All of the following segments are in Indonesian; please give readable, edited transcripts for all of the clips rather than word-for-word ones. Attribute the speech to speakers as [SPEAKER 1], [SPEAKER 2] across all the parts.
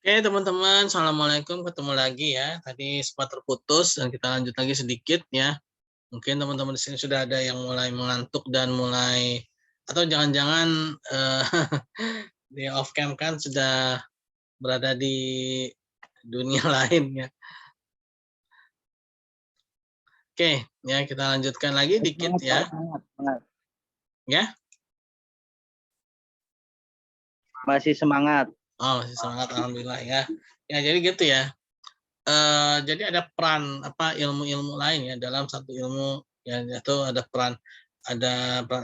[SPEAKER 1] Oke teman-teman, Assalamualaikum, ketemu lagi ya. Tadi sempat terputus dan kita lanjut lagi sedikit ya. Mungkin teman-teman di sini sudah ada yang mulai mengantuk dan mulai atau jangan-jangan di off cam kan sudah berada di dunia lain ya. Oke, ya kita lanjutkan lagi dikit
[SPEAKER 2] Semangat,
[SPEAKER 1] ya.
[SPEAKER 2] Pak, semangat, semangat.
[SPEAKER 1] Ya.
[SPEAKER 2] Masih semangat.
[SPEAKER 1] Oh, masih semangat alhamdulillah ya. Ya, jadi gitu ya. Jadi ada peran ilmu-ilmu lain ya dalam satu ilmu ya, itu ada peran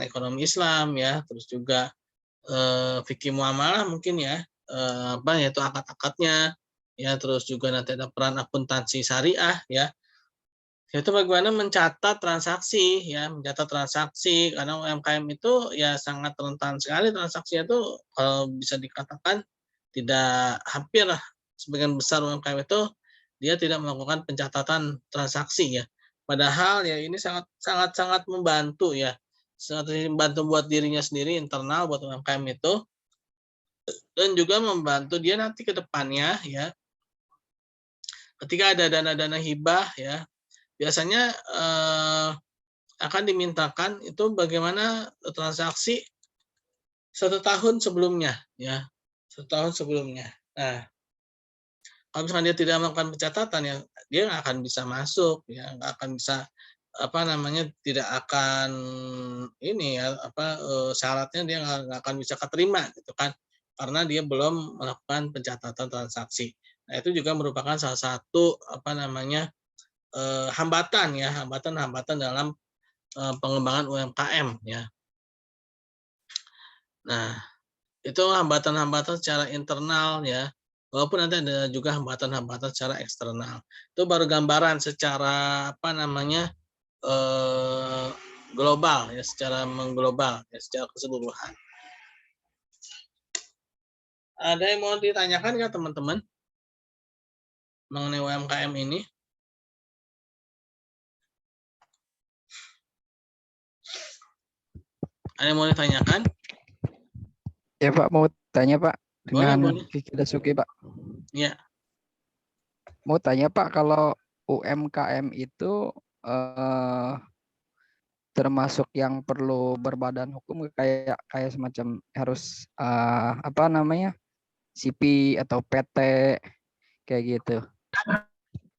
[SPEAKER 1] ekonomi Islam ya, terus juga fikih muamalah mungkin ya, yaitu akad-akadnya ya, terus juga nanti ada peran akuntansi syariah ya, yaitu bagaimana mencatat transaksi karena UMKM itu ya sangat rentan sekali transaksinya itu, kalau bisa dikatakan hampir sebagian besar UMKM itu dia tidak melakukan pencatatan transaksi ya. Padahal ya ini sangat membantu ya, sangat membantu buat dirinya sendiri internal buat UMKM itu, dan juga membantu dia nanti ke depannya ya, ketika ada dana-dana hibah ya, biasanya, akan dimintakan itu bagaimana transaksi 1 tahun sebelumnya ya, 1 tahun sebelumnya. Nah, kalau misalkan dia tidak melakukan pencatatan ya, dia nggak akan bisa masuk ya, nggak akan bisa, tidak akan ini ya, syaratnya dia nggak akan bisa keterima gitu kan, karena dia belum melakukan pencatatan transaksi. Nah, itu juga merupakan salah satu, hambatan dalam, pengembangan UMKM ya. Nah, itu hambatan-hambatan secara internal ya, walaupun nanti ada juga hambatan-hambatan secara eksternal. Itu baru gambaran secara eee, global ya, secara mengglobal ya, secara keseluruhan. Ada yang mau ditanyakan nggak teman-teman mengenai UMKM ini? Ada yang mau ditanyakan?
[SPEAKER 2] Ya Pak, mau tanya Pak
[SPEAKER 1] Boleh
[SPEAKER 2] dengan
[SPEAKER 1] boleh.
[SPEAKER 2] Kiki Dasuki Pak.
[SPEAKER 1] Ya.
[SPEAKER 2] Mau tanya Pak, kalau UMKM itu termasuk yang perlu berbadan hukum kayak kayak semacam harus CP atau PT kayak gitu.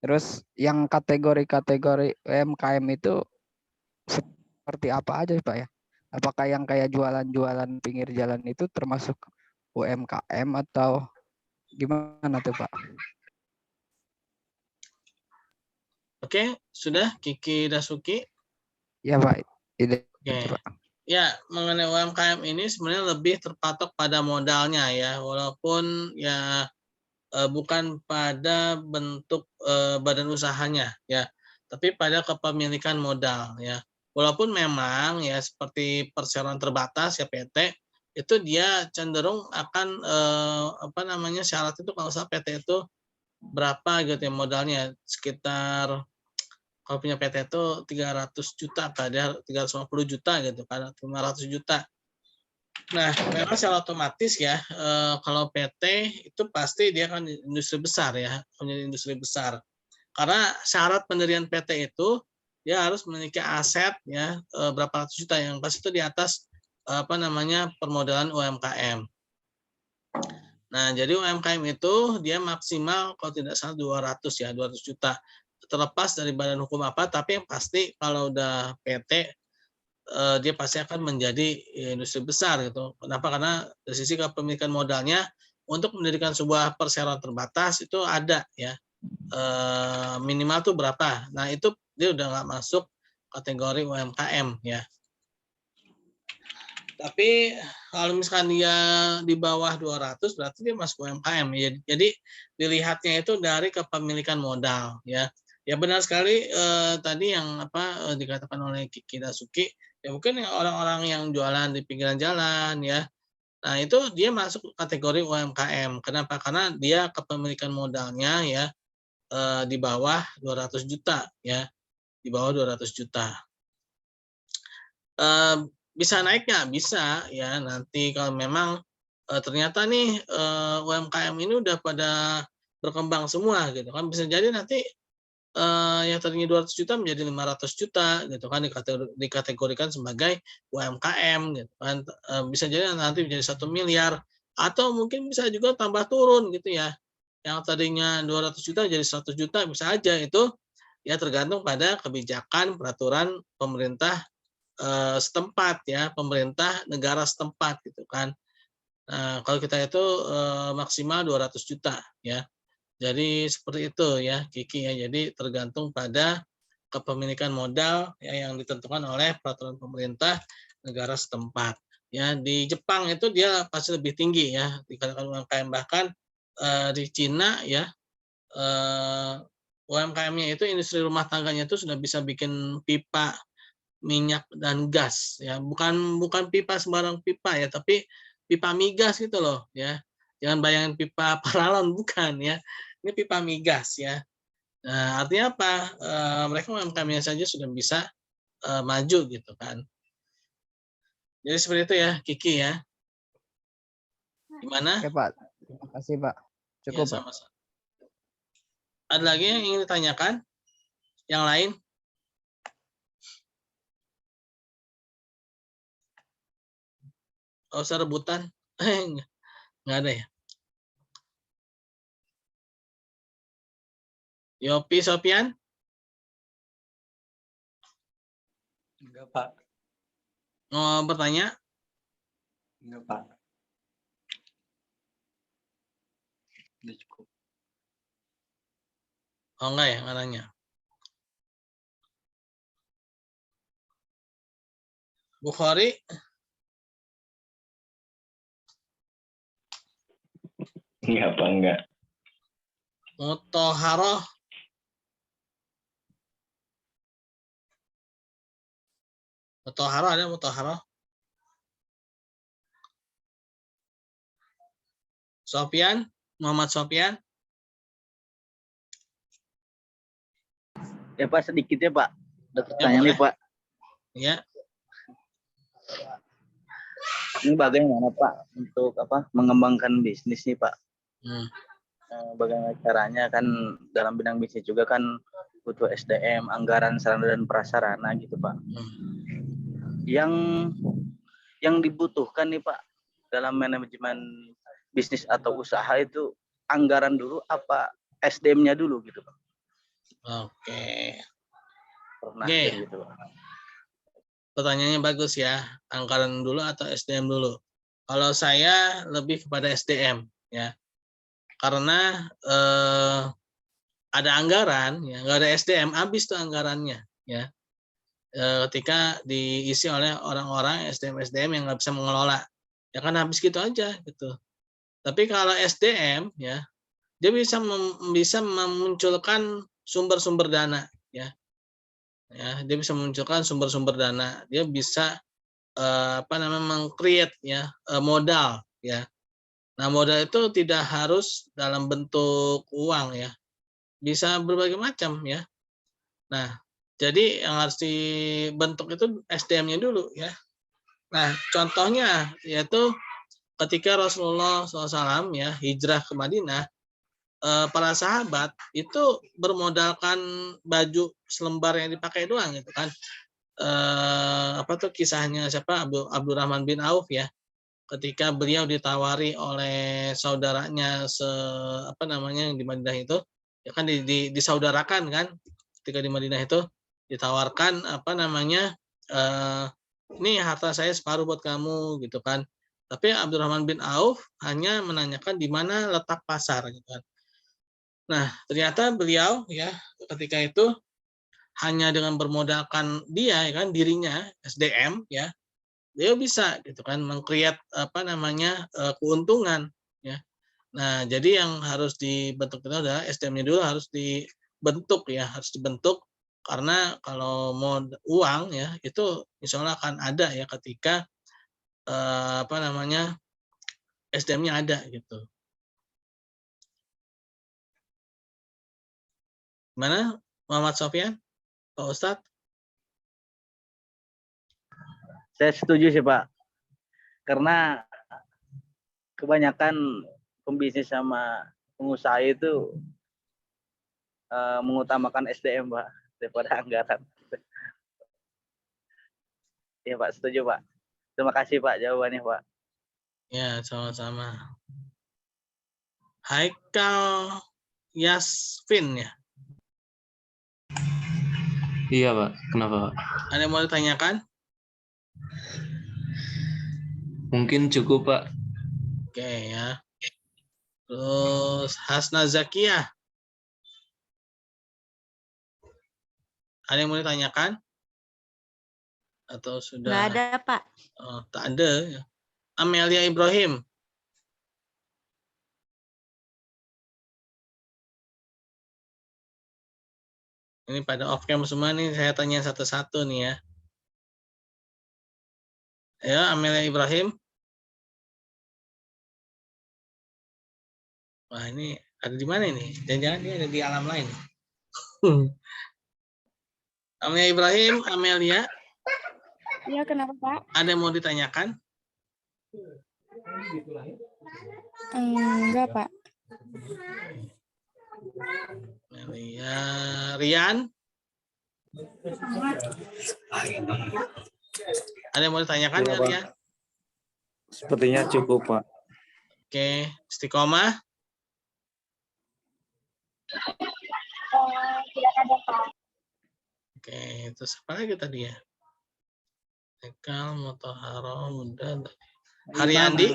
[SPEAKER 2] Terus yang kategori-kategori UMKM itu seperti apa aja Pak ya? Apakah yang kayak jualan-jualan pinggir jalan itu termasuk UMKM atau gimana tuh Pak?
[SPEAKER 1] Oke, sudah Kiki Dasuki?
[SPEAKER 2] Ya Pak, itu
[SPEAKER 1] Oke.
[SPEAKER 2] Pak.
[SPEAKER 1] Ya, mengenai UMKM ini sebenarnya lebih terpatok pada modalnya ya, walaupun ya bukan pada bentuk, badan usahanya ya, tapi pada kepemilikan modal ya. Walaupun memang ya seperti perseroan terbatas ya PT, itu dia cenderung akan, syarat itu kalau nggak PT itu berapa gitu ya modalnya, sekitar kalau punya PT itu 300 juta apa dia 350 juta gitu kan, 500 juta. Nah, memang secara otomatis ya, kalau PT itu pasti dia kan industri besar ya, menjadi industri besar. Karena syarat pendirian PT itu, dia harus memiliki aset ya, berapa ratus juta, yang pasti itu di atas, permodalan UMKM. Nah, jadi UMKM itu dia maksimal kalau tidak salah 200 ya, 200 juta. Terlepas dari badan hukum apa, tapi yang pasti kalau udah PT, dia pasti akan menjadi industri besar gitu. Kenapa? Karena dari sisi kepemilikan modalnya untuk mendirikan sebuah perseroan terbatas itu ada ya, minimal tuh berapa. Nah, itu dia udah nggak masuk kategori UMKM ya. Tapi kalau misalkan dia di bawah 200 berarti dia masuk UMKM ya. Jadi dilihatnya itu dari kepemilikan modal ya. Ya benar sekali, tadi yang dikatakan oleh Kiki Dasuki, ya mungkin orang-orang yang jualan di pinggiran jalan ya. Nah, itu dia masuk kategori UMKM. Kenapa? Karena dia kepemilikan modalnya ya, di bawah 200 juta ya, di bawah 200 juta. Bisa naik nggak? Bisa ya, nanti kalau memang ternyata nih UMKM ini udah pada berkembang semua gitu kan, bisa jadi nanti yang tadinya 200 juta menjadi 500 juta gitu kan, dikategorikan sebagai UMKM gitu kan, bisa jadi nanti menjadi 1 miliar atau mungkin bisa juga tambah turun gitu ya, yang tadinya 200 juta jadi 100 juta bisa aja itu, ya tergantung pada kebijakan peraturan pemerintah setempat ya, pemerintah negara setempat gitu kan. Nah, kalau kita itu maksimal 200 juta ya. Jadi seperti itu ya Kiki ya. Jadi tergantung pada kepemilikan modal ya yang ditentukan oleh peraturan pemerintah negara setempat. Ya di Jepang itu dia pasti lebih tinggi ya dikatakan UMKM, bahkan di Cina ya UMKM-nya itu industri rumah tangganya itu sudah bisa bikin pipa minyak dan gas ya, bukan bukan pipa sembarang pipa ya, tapi pipa migas gitu loh ya. Jangan bayangin pipa paralon bukan ya. Ini pipa migas ya. Nah, artinya apa? Mereka UMKM-nya saja sudah bisa maju gitu kan. Jadi seperti itu ya, Kiki ya. Gimana?
[SPEAKER 2] Oke Pak, terima kasih Pak.
[SPEAKER 1] Ya
[SPEAKER 2] Cukup Pak.
[SPEAKER 1] sama-sama. Ada lagi yang ingin ditanyakan? Yang lain? Nggak usah rebutan. Nggak ada ya. Yopi Sopian?
[SPEAKER 3] Enggak, Pak.
[SPEAKER 1] Mau bertanya?
[SPEAKER 3] Enggak, Pak. Udah cukup.
[SPEAKER 1] Oh enggak ya, nggak nanya. Bukhari?
[SPEAKER 4] Enggak apa enggak.
[SPEAKER 1] Muthaharah? Muthaharah ada Muthaharah? Sopian? Muhammad Sopian?
[SPEAKER 5] Ya Pak, sedikit ya Pak. Ada
[SPEAKER 1] Ya,
[SPEAKER 5] pertanyaan nih
[SPEAKER 1] boleh.
[SPEAKER 5] Pak.
[SPEAKER 1] Ya,
[SPEAKER 5] Ini bagaimana Pak untuk mengembangkan bisnis nih Pak? Bagaimana caranya, kan dalam bidang bisnis juga kan butuh SDM, anggaran, sarana dan prasarana gitu Pak. Yang dibutuhkan nih Pak dalam manajemen bisnis atau usaha itu anggaran dulu apa SDM-nya dulu gitu Pak?
[SPEAKER 1] Oke.
[SPEAKER 5] Pernah
[SPEAKER 1] Oke.
[SPEAKER 5] gitu Pak.
[SPEAKER 1] Pertanyaannya bagus ya. Anggaran dulu atau SDM dulu? Kalau saya lebih kepada SDM ya. Karena ada anggaran ya, nggak ada SDM habis tuh anggarannya ya. Ketika diisi oleh orang-orang SDM yang nggak bisa mengelola, ya kan habis gitu aja gitu. Tapi kalau SDM ya, dia bisa memunculkan sumber-sumber dana ya. Ya, dia bisa memunculkan sumber-sumber dana. Dia bisa meng-create ya modal ya. Nah, modal itu tidak harus dalam bentuk uang ya. Bisa berbagai macam ya. Nah, jadi yang harus dibentuk itu SDM-nya dulu ya. Nah, contohnya yaitu ketika Rasulullah SAW ya hijrah ke Madinah, para sahabat itu bermodalkan baju selembar yang dipakai doang gitu kan. Kisahnya siapa, Abdurrahman bin Auf ya, ketika beliau ditawari oleh saudaranya yang di Madinah itu, ya kan disaudarakan kan, ketika di Madinah itu ditawarkan ini harta saya separuh buat kamu gitu kan. Tapi Abdurrahman bin Auf hanya menanyakan di mana letak pasar gitu kan. Nah, ternyata beliau ya ketika itu hanya dengan bermodalkan dia ya kan, dirinya SDM ya, dia bisa gitu kan meng-create keuntungan ya. Nah, jadi yang harus dibentuk itu adalah SDM-nya dulu harus dibentuk ya, harus dibentuk, karena kalau mau uang ya itu insya Allah akan ada ya ketika SDM-nya ada gitu. Gimana Muhammad Sofyan, Pak Ustadz?
[SPEAKER 5] Saya setuju sih Pak. Karena kebanyakan pembisnis sama pengusaha itu mengutamakan SDM, Pak, daripada anggaran. Iya, Pak, setuju, Pak. Terima kasih, Pak, jawabannya, Pak.
[SPEAKER 1] Ya, sama-sama. Haikal Yasvin ya.
[SPEAKER 6] Iya, Pak. Kenapa, Pak?
[SPEAKER 1] Ada yang mau ditanyakan?
[SPEAKER 6] Mungkin cukup, Pak.
[SPEAKER 1] Oke ya. Terus Hasna Zakiyah. Ada yang mau ditanyakan? Atau sudah?
[SPEAKER 7] Nggak ada, Pak.
[SPEAKER 1] Oh, tak ada. Ya. Amelia Ibrahim. Ini pada off cam semua nih, saya tanya satu-satu nih ya. Ya, Amelia Ibrahim. Wah, ini ada di mana ini? Jangan-jangan dia ada di alam lain. Amelia Ibrahim, Amelia.
[SPEAKER 8] Iya, kenapa, Pak?
[SPEAKER 1] Ada yang mau ditanyakan?
[SPEAKER 8] Enggak, Pak.
[SPEAKER 1] Amelia, Rian. Ada yang mau ditanyakan ya, Rian?
[SPEAKER 9] Sepertinya cukup, Pak.
[SPEAKER 1] Oke, Istiqomah.
[SPEAKER 8] Tidak ada, Pak.
[SPEAKER 1] Oke, terus apa lagi tadi ya? Ekal, Motoharo, Muda. Haryandi.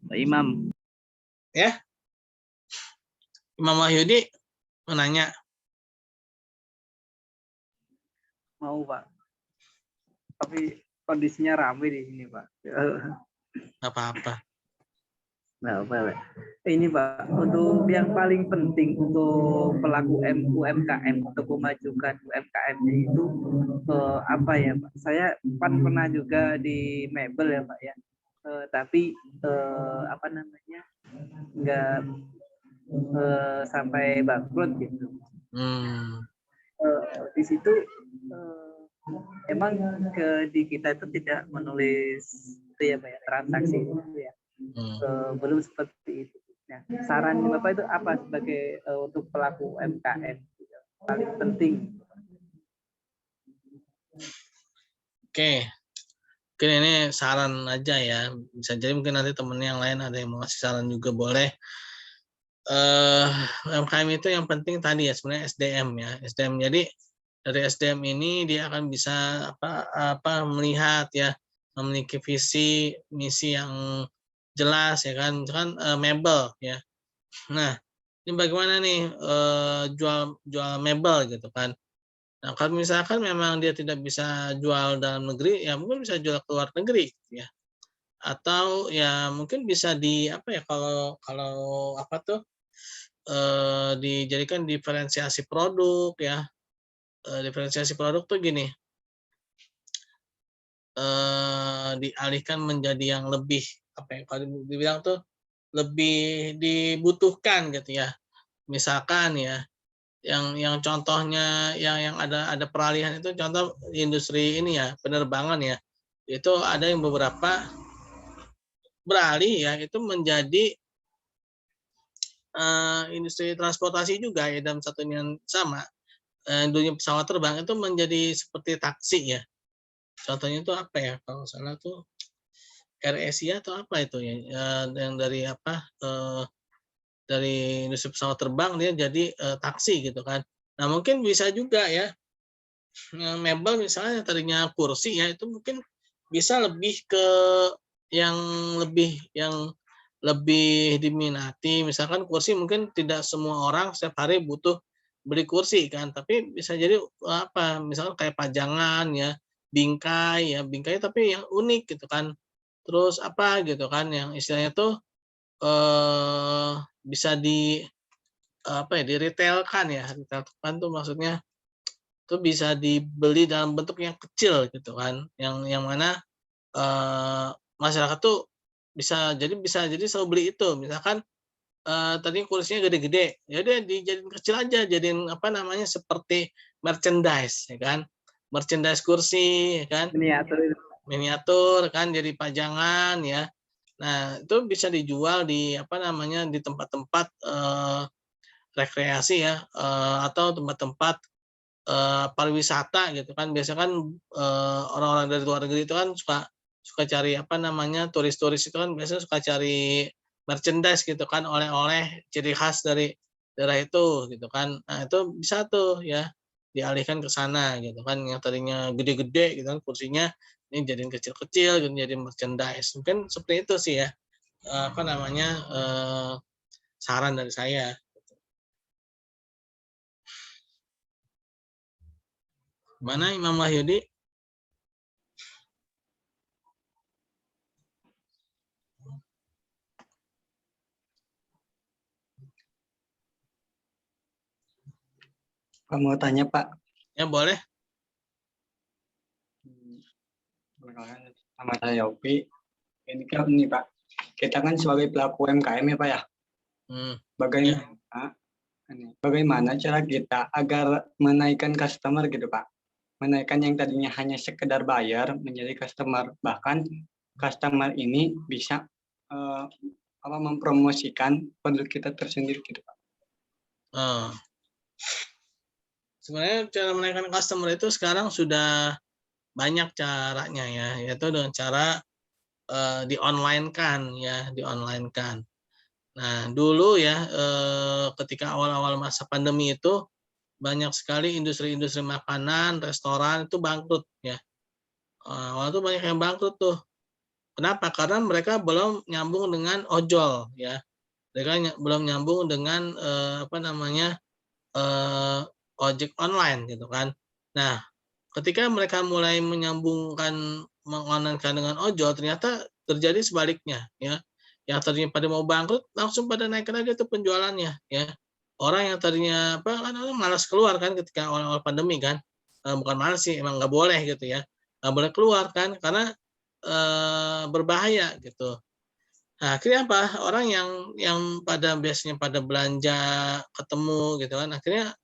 [SPEAKER 5] Pak Imam.
[SPEAKER 1] Ya. Imam Wahyudi menanya.
[SPEAKER 10] Mau, Pak. Tapi kondisinya ramai di sini, Pak.
[SPEAKER 1] Nggak apa-apa.
[SPEAKER 10] Nah, Pak. Ini, Pak, untuk yang paling penting untuk pelaku UMKM untuk memajukan UMKM-nya itu apa ya, Pak? Saya pernah juga di mebel ya, Pak ya. Tapi apa namanya, nggak sampai bangkrut gitu. Di situ emang di kita itu tidak menulis itu ya, Pak ya, transaksi itu ya. Belum seperti itu. Nah, saran Bapak itu apa sebagai untuk pelaku UMKM paling penting?
[SPEAKER 1] Oke. Mungkin ini saran aja ya. Bisa jadi mungkin nanti temen yang lain ada yang mau ngasih saran juga boleh. UMKM itu yang penting tadi ya sebenarnya SDM ya. SDM, jadi dari SDM ini dia akan bisa apa melihat ya, memiliki visi misi yang jelas ya kan, mebel ya. Nah, ini bagaimana nih jual mebel gitu kan. Nah, kalau misalkan memang dia tidak bisa jual dalam negeri, ya mungkin bisa jual ke luar negeri ya. Atau ya mungkin bisa di apa ya, kalau apa tuh dijadikan diferensiasi produk ya. Diferensiasi produk tuh gini. Dialihkan menjadi yang lebih apa ya, kalau dibilang tuh lebih dibutuhkan gitu ya. Misalkan ya, yang contohnya yang ada peralihan itu contoh industri ini ya, penerbangan ya. Itu ada yang beberapa beralih ya, itu menjadi industri transportasi juga ya, dalam satu yang sama. Dunia pesawat terbang itu menjadi seperti taksi ya. Contohnya itu apa ya, kalau salah tuh AirAsia atau apa itu ya, yang dari apa dari industri pesawat terbang dia jadi taksi gitu kan. Nah mungkin bisa juga ya, yang mebel misalnya tadinya kursi ya, itu mungkin bisa lebih ke yang lebih diminati. Misalkan kursi mungkin tidak semua orang setiap hari butuh beli kursi kan, tapi bisa jadi apa, misalkan kayak pajangan ya, bingkai tapi yang unik gitu kan. Terus apa gitu kan, yang istilahnya tuh bisa di apa ya, di-retailkan ya. Retailkan tuh maksudnya tuh bisa dibeli dalam bentuk yang kecil gitu kan. Yang mana masyarakat tuh bisa jadi selalu beli itu. Misalkan tadi kursinya gede-gede, ya udah dijadiin kecil aja, jadiin apa namanya, seperti merchandise ya kan. Merchandise kursi ya kan. Miniatur kan, jadi pajangan ya. Nah, itu bisa dijual di apa namanya di tempat-tempat rekreasi ya, atau tempat-tempat pariwisata gitu kan. Biasanya kan orang-orang dari luar negeri itu kan suka suka cari apa namanya turis-turis itu kan biasanya suka cari merchandise gitu kan, oleh-oleh ciri khas dari daerah itu gitu kan. Nah, itu bisa tuh ya dialihkan ke sana gitu kan, yang tadinya gede-gede gitu kan kursinya, ini jadiin kecil-kecil, jadi merchandise. Mungkin seperti itu sih ya, apa namanya, saran dari saya. Mana Imam Wahyudi?
[SPEAKER 3] Pak mau tanya Pak.
[SPEAKER 1] Ya boleh.
[SPEAKER 3] Sama saya Yopi. Ini kan nih Pak. Kita kan sebagai pelaku UMKM ya Pak ya. Bagaimana cara kita agar menaikkan customer gitu Pak? Menaikkan yang tadinya hanya sekedar bayar menjadi customer, bahkan customer ini bisa mempromosikan produk kita tersendiri gitu Pak.
[SPEAKER 1] Sebenarnya cara menaikkan customer itu sekarang sudah banyak caranya ya, yaitu dengan cara di online kan ya, di online kan. Nah, dulu ya ketika awal-awal masa pandemi itu banyak sekali industri-industri makanan, restoran itu bangkrut ya. Awal itu banyak yang bangkrut tuh. Kenapa? Karena mereka belum nyambung dengan ojol ya. Mereka belum nyambung dengan apa namanya ojek online gitu kan. Nah, ketika mereka mulai menyambungkan mengonlinkan dengan ojol, ternyata terjadi sebaliknya ya. Yang tadinya pada mau bangkrut langsung pada naik lagi tuh penjualannya ya. Orang yang tadinya apa kan orang malas keluar kan ketika awal-awal pandemi kan. Bukan malas sih, emang nggak boleh gitu ya. Nggak boleh keluar kan karena berbahaya gitu. Nah, akhirnya apa? Orang yang pada biasanya pada belanja ketemu gitu kan, akhirnya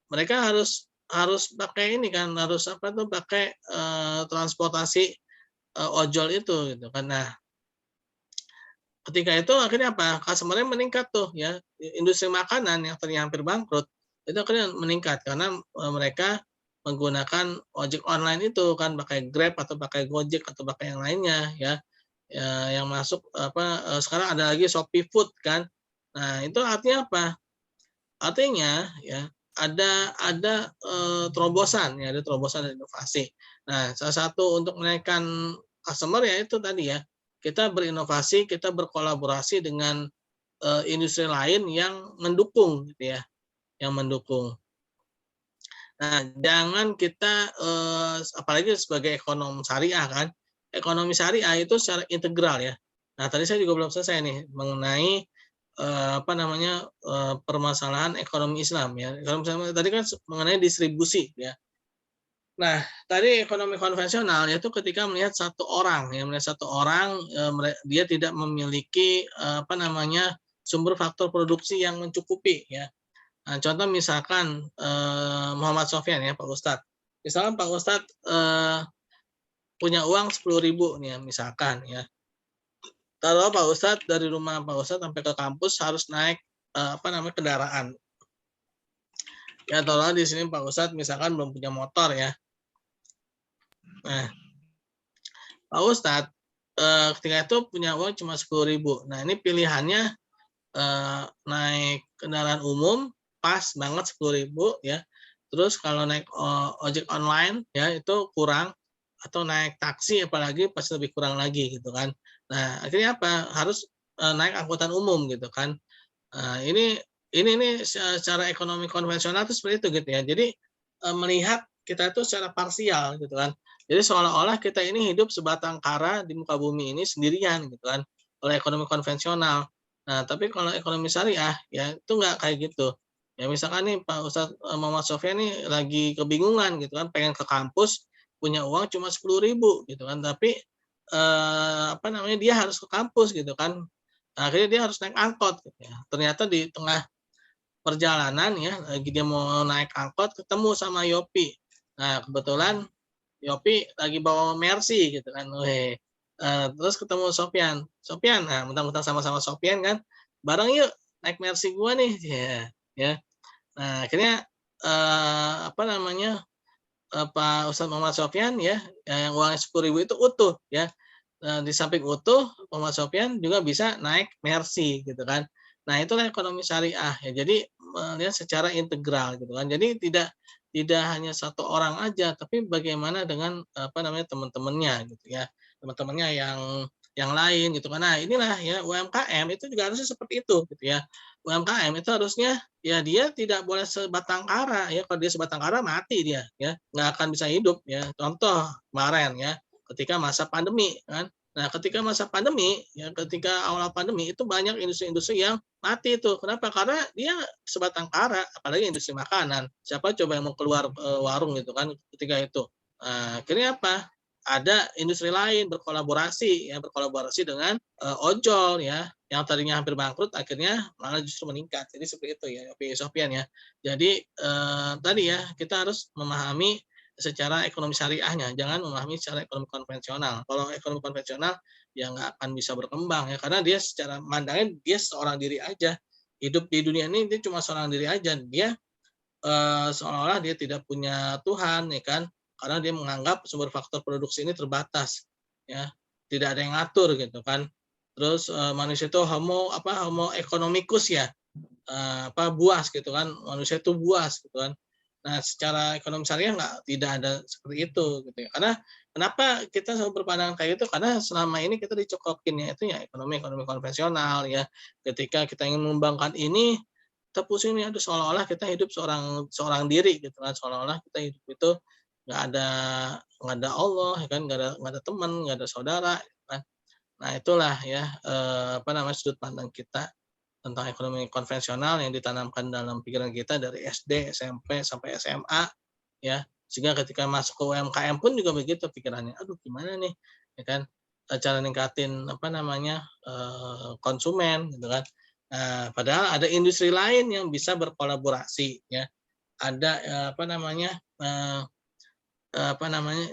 [SPEAKER 1] mereka harus pakai ini kan, harus apa tuh pakai transportasi ojol itu gitu kan. Nah, ketika itu akhirnya apa? Customer-nya meningkat tuh ya. Industri makanan yang tadinya hampir bangkrut itu akhirnya meningkat karena mereka menggunakan ojek online itu kan, pakai Grab atau pakai Gojek atau pakai yang lainnya ya. Yang masuk apa sekarang ada lagi Shopee Food kan. Nah, itu artinya apa? Artinya ya ada terobosan ya, ada terobosan dan inovasi. Nah, salah satu untuk menaikkan customer ya itu tadi ya, kita berinovasi, kita berkolaborasi dengan industri lain yang mendukung gitu ya, yang mendukung. Nah, jangan kita apalagi sebagai ekonom syariah kan, ekonomi syariah itu secara integral ya. Nah, tadi saya juga belum selesai nih mengenai apa namanya permasalahan ekonomi Islam ya. Ekonomi Islam tadi kan mengenai distribusi ya. Nah, tadi ekonomi konvensional yaitu ketika melihat satu orang ya, melihat satu orang dia tidak memiliki apa namanya sumber faktor produksi yang mencukupi ya. Nah, contoh misalkan Muhammad Sofyan ya Pak Ustadz. Misalkan Pak Ustadz punya uang 10.000 nih ya, misalkan ya. Kalau Pak Ustadz dari rumah Pak Ustadz sampai ke kampus harus naik apa namanya kendaraan. Ya tolong di sini Pak Ustadz misalkan belum punya motor ya. Nah, Pak Ustadz ketika itu punya uang cuma 10.000. Nah, ini pilihannya naik kendaraan umum pas banget 10.000 ya. Terus kalau naik ojek online ya itu kurang, atau naik taksi apalagi pasti lebih kurang lagi gitu kan. Nah, akhirnya apa? Harus naik angkutan umum gitu kan. Nah, ini secara ekonomi konvensional itu seperti itu gitu ya. Jadi melihat kita itu secara parsial gitu kan. Jadi seolah-olah kita ini hidup sebatang kara di muka bumi ini sendirian gitu kan. Oleh ekonomi konvensional. Nah, tapi kalau ekonomi syariah ya itu nggak kayak gitu. Ya misalkan nih Pak Ustadz Muhammad Sofyan nih lagi kebingungan gitu kan, pengen ke kampus, punya uang cuma 10.000 gitu kan, tapi apa namanya dia harus ke kampus gitu kan. Nah, akhirnya dia harus naik angkot gitu ya. Ternyata di tengah perjalanan ya lagi dia mau naik angkot ketemu sama Yopi. Nah, kebetulan Yopi lagi bawa Mercy gitu kan. Terus ketemu Sopyan, nah mentang-mentang sama-sama Sopyan kan, bareng yuk naik Mercy gua nih, ya. Nah akhirnya, apa namanya, Pak Ustadz Muhammad Sopyan ya, yang uangnya 10.000 itu utuh ya. Di samping utuh, Muhammad Sopyan juga bisa naik Mercy gitu kan. Nah, itulah ekonomi syariah ya. Jadi melihat secara integral gitu kan. Jadi tidak hanya satu orang aja, tapi bagaimana dengan apa namanya teman-temannya gitu ya. Teman-temannya yang lain gitu kan. Nah, inilah ya UMKM itu juga harusnya seperti itu gitu ya. UMKM itu harusnya ya dia tidak boleh sebatang kara ya. Kalau dia sebatang kara mati dia ya. Nggak akan bisa hidup ya. Contoh kemarin ya ketika masa pandemi kan. Nah, ketika masa pandemi, ya ketika awal pandemi itu banyak industri-industri yang mati itu. Kenapa? Karena dia sebatang kara, apalagi industri makanan. Siapa coba yang mau keluar warung gitu kan ketika itu. Nah, akhirnya apa? Ada industri lain berkolaborasi dengan ojol ya yang tadinya hampir bangkrut akhirnya malah justru meningkat. Jadi seperti itu ya, Sofian ya. Jadi tadi ya kita harus memahami secara ekonomi syariahnya, jangan memahami secara ekonomi konvensional. Kalau ekonomi konvensional ya nggak akan bisa berkembang ya, karena dia secara mandangnya dia seorang diri aja. Hidup di dunia ini dia cuma seorang diri aja. Dia seolah-olah dia tidak punya Tuhan ya kan, karena dia menganggap sumber faktor produksi ini terbatas ya, tidak ada yang ngatur gitu kan. Terus manusia itu homo economicus ya, buas gitu kan, manusia itu buas gitu kan. Nah, secara ekonomi syariah tidak ada seperti itu gitu ya. Karena kenapa kita selalu berpandangan kayak gitu? Karena selama ini kita dicokokinnya itu ya ekonomi konvensional ya. Ketika kita ingin mengembangkan ini, kita pusing nih, aduh seolah-olah kita hidup seorang diri gitu kan. Seolah-olah kita hidup itu nggak ada Allah ya kan, nggak ada teman, nggak ada saudara gitu kan. Nah, itulah ya sudut pandang kita tentang ekonomi konvensional yang ditanamkan dalam pikiran kita dari SD, SMP, sampai SMA, ya. Sehingga ketika masuk ke UMKM pun juga begitu pikirannya. Aduh gimana nih, ya kan, cara ningkatin konsumen gitu kan. Nah, padahal ada industri lain yang bisa berkolaborasi ya. Ada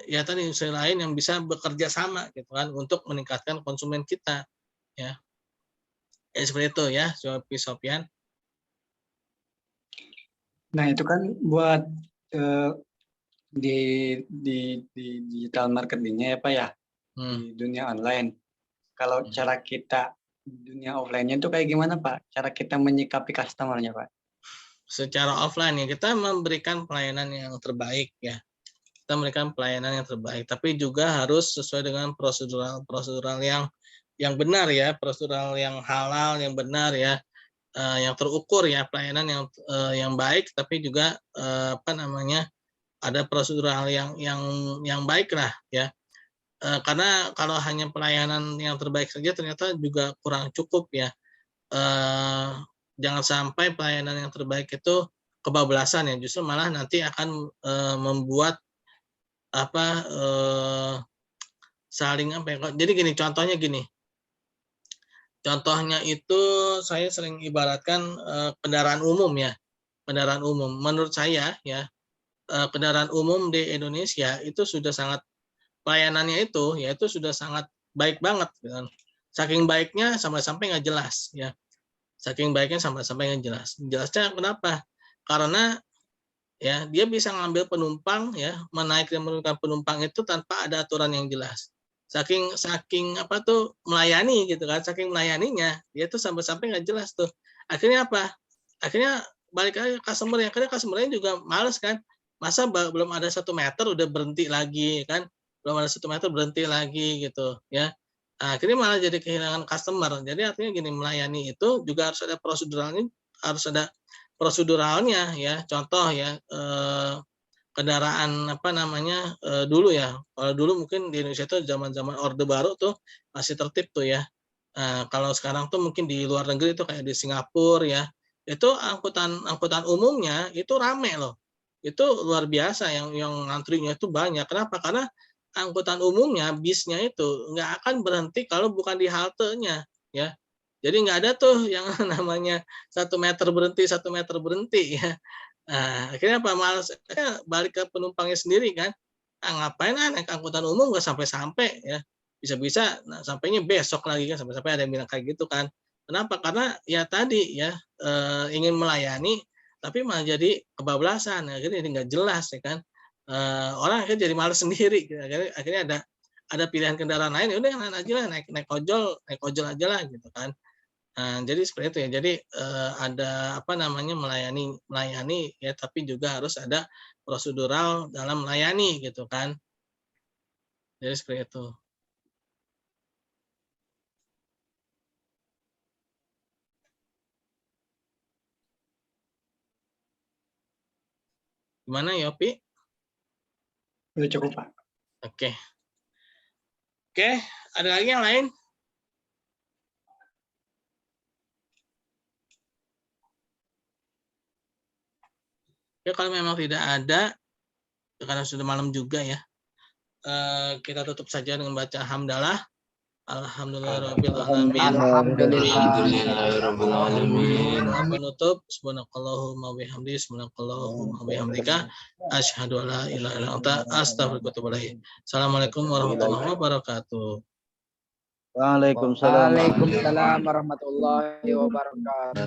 [SPEAKER 1] ya tadi industri lain yang bisa bekerja sama gitu kan untuk meningkatkan konsumen kita ya. Ya seperti itu ya, Sofian.
[SPEAKER 3] Nah, itu kan buat di digital marketingnya ya Pak ya, di dunia online. Kalau cara kita di dunia offline-nya itu kayak gimana Pak? Cara kita menyikapi customer-nya Pak?
[SPEAKER 1] Secara offline ya, kita memberikan pelayanan yang terbaik ya. Kita memberikan pelayanan yang terbaik, tapi juga harus sesuai dengan prosedural yang benar ya, prosedural yang halal, yang benar ya, yang terukur ya, pelayanan yang baik, tapi juga ada prosedural yang baik lah ya. Karena kalau hanya pelayanan yang terbaik saja ternyata juga kurang cukup ya. Jangan sampai pelayanan yang terbaik itu kebablasan ya, justru malah nanti akan membuat jadi gini, contohnya itu saya sering ibaratkan kendaraan umum ya, kendaraan umum. Menurut saya ya, kendaraan umum di Indonesia itu sudah sangat pelayanannya itu ya itu sudah sangat baik banget gitu. Saking baiknya sampai nggak jelas ya. Saking baiknya sampai nggak jelas. Jelasnya kenapa? Karena ya dia bisa ngambil penumpang ya, menaik dan menurunkan penumpang itu tanpa ada aturan yang jelas. Saking melayani gitu kan, saking melayaninya dia tuh sampai nggak jelas tuh. Akhirnya apa? Akhirnya balik lagi customer-nya, akhirnya customer-nya juga males kan. Masa belum ada 1 meter udah berhenti lagi kan, belum ada 1 meter berhenti lagi gitu ya. Nah, akhirnya malah jadi kehilangan customer. Jadi artinya gini, melayani itu juga harus ada proseduralnya ya. Contoh ya, kendaraan dulu ya. Kalau dulu mungkin di Indonesia itu zaman-zaman Orde Baru tuh masih tertib tuh ya. Kalau sekarang tuh mungkin di luar negeri itu kayak di Singapura ya. Itu angkutan umumnya itu rame loh. Itu luar biasa yang ngantrinya itu banyak. Kenapa? Karena angkutan umumnya, bisnya itu nggak akan berhenti kalau bukan di haltenya ya. Jadi nggak ada tuh yang namanya 1 meter berhenti ya. Nah, akhirnya apa? Males balik ke penumpangnya sendiri kan. Ngapain naik angkutan umum nggak sampai-sampai ya. bisa-bisa sampainya besok lagi kan, sampai-sampai ada yang bilang kayak gitu kan. Kenapa? Karena ya tadi ya ingin melayani tapi malah jadi kebablasan, akhirnya jadi nggak jelas ya kan. Orang akhirnya jadi malas sendiri, gitu. Akhirnya ada pilihan kendaraan lain, ya udah yang lain aja lah, naik ojol aja lah gitu kan. Nah, jadi seperti itu ya. Jadi ada apa namanya melayani ya, tapi juga harus ada prosedural dalam melayani gitu kan. Jadi seperti itu. Gimana Yopi?
[SPEAKER 3] Udah cukup, Pak.
[SPEAKER 1] Oke, ada lagi yang lain? Ya kalau memang tidak ada, karena sudah malam juga ya, kita tutup saja dengan baca hamdalah. Alhamdulillahirrabbilalamin.
[SPEAKER 6] Alhamdulillahirrabbilalamin.
[SPEAKER 1] Penutup, subhanakallahumma bihamdi, subhanakallahumma bihamdika, asyhadu an la ilaha illa anta, astaghfiruka wa atubu ilaik. Assalamualaikum warahmatullahi wabarakatuh.
[SPEAKER 5] Waalaikumsalam.
[SPEAKER 2] Waalaikumsalam warahmatullahi wabarakatuh.